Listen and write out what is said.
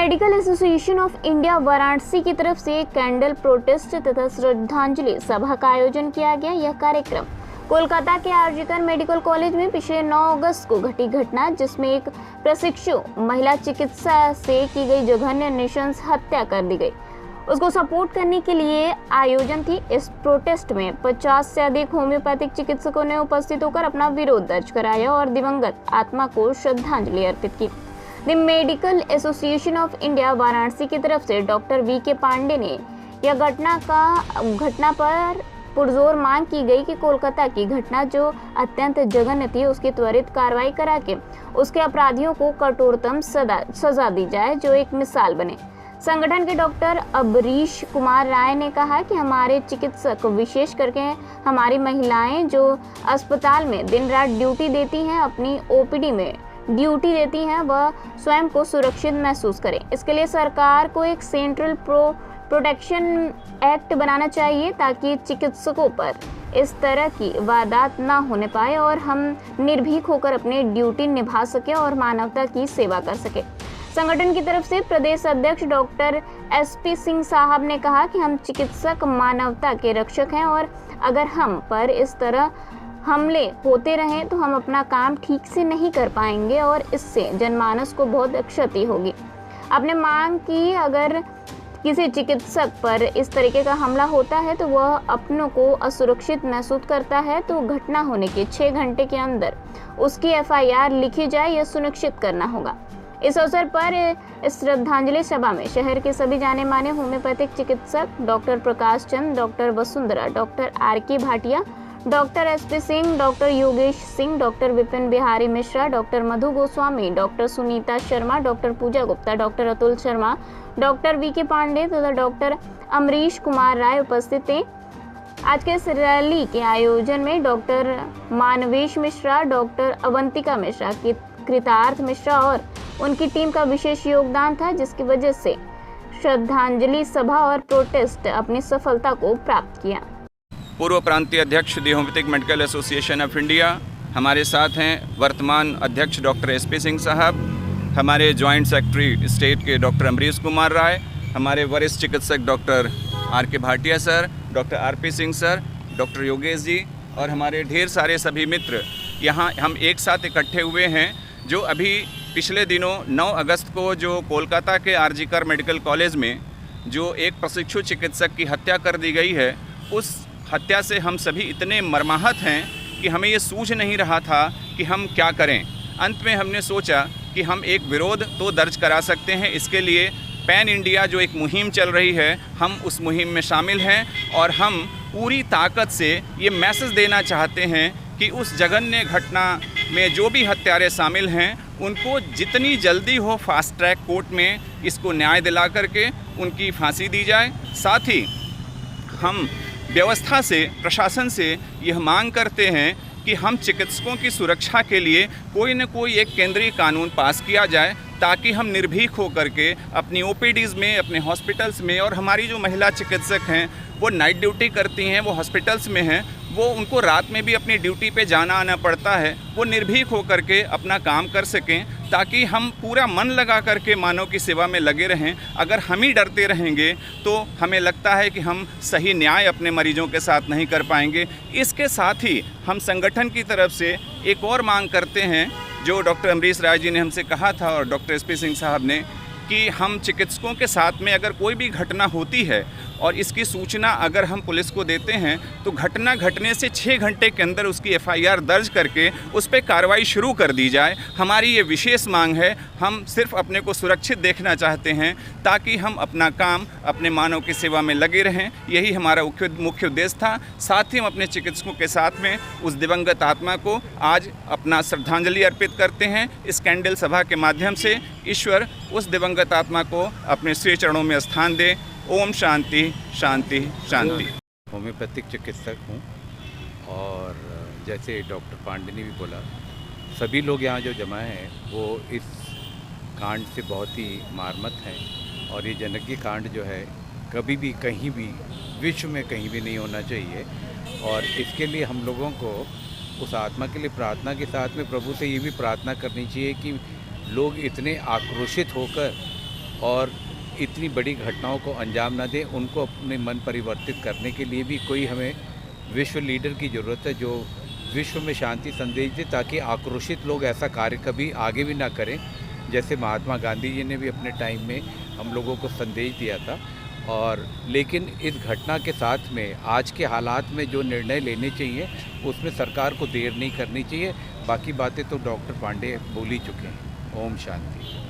Medical association of India Varanasi की तरफ से कैंडल प्रोटेस्ट तथा श्रद्धांजलि सभा का आयोजन किया गया। यह कार्यक्रम कोलकाता के आरजीकर मेडिकल कॉलेज में पिछले 9 अगस्त को घटी घटना, जिसमें एक प्रशिक्षु महिला चिकित्सा से की गई जघन्य नृशंस हत्या कर दी गई, उसको सपोर्ट करने के लिए आयोजन थी। इस प्रोटेस्ट में 50 से अधिक होम्योपैथिक चिकित्सकों ने उपस्थित होकर अपना विरोध दर्ज कराया और दिवंगत आत्मा को श्रद्धांजलि अर्पित की। The medical association of India Varanasi की तरफ से डॉक्टर वी.के. पांडे ने यह घटना पर पुरजोर मांग की गई कि कोलकाता की घटना जो अत्यंत जघन्य थी, उसकी त्वरित कार्रवाई करा के उसके अपराधियों को कठोरतम सजा दी जाए, जो एक मिसाल बने। संगठन के डॉक्टर अमरीश कुमार राय ने कहा कि हमारे चिकित्सक, विशेष करके हमारी महिलाएं जो अस्पताल में दिन रात ड्यूटी देती हैं, अपनी ओपीडी में ड्यूटी देती हैं, वह स्वयं को सुरक्षित महसूस करें। इसके लिए सरकार को एक सेंट्रल प्रोटेक्शन एक्ट बनाना चाहिए ताकि चिकित्सकों पर इस तरह की वारदात ना होने पाए और हम निर्भीक होकर अपनी ड्यूटी निभा सके और मानवता की सेवा कर सके। संगठन की तरफ से प्रदेश अध्यक्ष डॉक्टर एस.पी. सिंह साहब ने कहा कि हम चिकित्सक मानवता के रक्षक हैं और अगर हम पर इस तरह हमले होते रहें तो हम अपना काम ठीक से नहीं कर पाएंगे और इससे जनमानस को बहुत क्षति होगी। आपने मांग की, अगर किसी चिकित्सक पर इस तरीके का हमला होता है तो वह अपनों को असुरक्षित महसूस करता है, तो घटना होने के 6 घंटे के अंदर उसकी FIR लिखी जाए, यह सुनिश्चित करना होगा। इस अवसर पर श्रद्धांजलि सभा में शहर के सभी जाने माने होम्योपैथिक चिकित्सक doctor Prakash Chand, doctor Vasundhara, doctor R.K. Bhatia, doctor S.P. Singh, doctor Yogesh Singh, doctor Vipin Bihari Mishra, doctor Madhu Goswami, doctor Sunita Sharma, doctor Pooja Gupta, doctor Atul Sharma, doctor V K. Pandey तथा डॉक्टर अमरीश कुमार राय उपस्थित थे। आज के इस रैली के आयोजन में डॉक्टर मानवेश मिश्रा, डॉक्टर अवंतिका मिश्रा, कृतार्थ मिश्रा और उनकी टीम का विशेष योगदान था, जिसकी वजह से श्रद्धांजलि सभा और प्रोटेस्ट अपनी सफलता को प्राप्त किया। पूर्व प्रांतीय अध्यक्ष the homeopathic medical association of India हमारे साथ हैं, वर्तमान अध्यक्ष डॉक्टर S.P. सिंह साहब, हमारे जॉइंट सेक्रेटरी स्टेट के डॉक्टर अमरीश कुमार राय, हमारे वरिष्ठ चिकित्सक doctor R.K. Bhatia sir, doctor R.P. Singh sir, doctor Yogesh ji और हमारे ढेर सारे सभी मित्र यहाँ हम एक साथ इकट्ठे हुए हैं। जो अभी पिछले दिनों 9 अगस्त को जो कोलकाता के आरजीकर मेडिकल कॉलेज में जो एक प्रशिक्षु चिकित्सक की हत्या कर दी गई है, उस हत्या से हम सभी इतने मर्माहत हैं कि हमें ये सूझ नहीं रहा था कि हम क्या करें। अंत में हमने सोचा कि हम एक विरोध तो दर्ज करा सकते हैं। इसके लिए पैन इंडिया जो एक मुहिम चल रही है, हम उस मुहिम में शामिल हैं और हम पूरी ताकत से ये मैसेज देना चाहते हैं कि उस जघन्य घटना में जो भी हत्यारे शामिल हैं उनको जितनी जल्दी हो फास्ट ट्रैक कोर्ट में इसको न्याय दिला करके उनकी फांसी दी जाए। साथ ही हम व्यवस्था से, प्रशासन से यह मांग करते हैं कि हम चिकित्सकों की सुरक्षा के लिए कोई न कोई एक केंद्रीय कानून पास किया जाए ताकि हम निर्भीक हो करके अपनी OPDs में, अपने हॉस्पिटल्स में, और हमारी जो महिला चिकित्सक हैं वो नाइट ड्यूटी करती हैं, वो हॉस्पिटल्स में हैं, वो उनको रात में भी अपनी ड्यूटी पे जाना आना पड़ता है, वो निर्भीक हो करके अपना काम कर सकें ताकि हम पूरा मन लगा करके मानव की सेवा में लगे रहें। अगर हम ही डरते रहेंगे तो हमें लगता है कि हम सही न्याय अपने मरीजों के साथ नहीं कर पाएंगे। इसके साथ ही हम संगठन की तरफ से एक और मांग करते हैं, जो डॉक्टर अमरीश राय जी ने हमसे कहा था और डॉक्टर S.P. सिंह साहब ने, कि हम चिकित्सकों के साथ में अगर कोई भी घटना होती है और इसकी सूचना अगर हम पुलिस को देते हैं तो घटना घटने से 6 घंटे के अंदर उसकी FIR दर्ज करके उस पर कार्रवाई शुरू कर दी जाए। हमारी ये विशेष मांग है। हम सिर्फ अपने को सुरक्षित देखना चाहते हैं ताकि हम अपना काम, अपने मानव की सेवा में लगे रहें। यही हमारा मुख्य उद्देश्य था। साथ ही हम अपने चिकित्सकों के साथ में उस दिवंगत आत्मा को आज अपना श्रद्धांजलि अर्पित करते हैं। इस कैंडल सभा के माध्यम से ईश्वर उस दिवंगत आत्मा को अपने श्री चरणों में स्थान दे। ओम शांति शांति शांति। होम्योपैथिक चिकित्सक हूँ और जैसे डॉक्टर पांडे ने भी बोला, सभी लोग यहाँ जो जमा हैं वो इस कांड से बहुत ही मार्मत हैं और ये जनज्ञ कांड जो है कभी भी कहीं भी विश्व में कहीं भी नहीं होना चाहिए। और इसके लिए हम लोगों को उस आत्मा के लिए प्रार्थना के साथ में प्रभु से ये भी प्रार्थना करनी चाहिए कि लोग इतने आक्रोशित होकर और इतनी बड़ी घटनाओं को अंजाम ना दें। उनको अपने मन परिवर्तित करने के लिए भी कोई हमें विश्व लीडर की ज़रूरत है जो विश्व में शांति संदेश दे, ताकि आक्रोशित लोग ऐसा कार्य कभी आगे भी ना करें। जैसे महात्मा गांधी जी ने भी अपने टाइम में हम लोगों को संदेश दिया था। और लेकिन इस घटना के साथ में आज के हालात में जो निर्णय लेने चाहिए उसमें सरकार को देर नहीं करनी चाहिए। बाकी बातें तो डॉक्टर पांडे बोल ही चुके हैं। ओम शांति।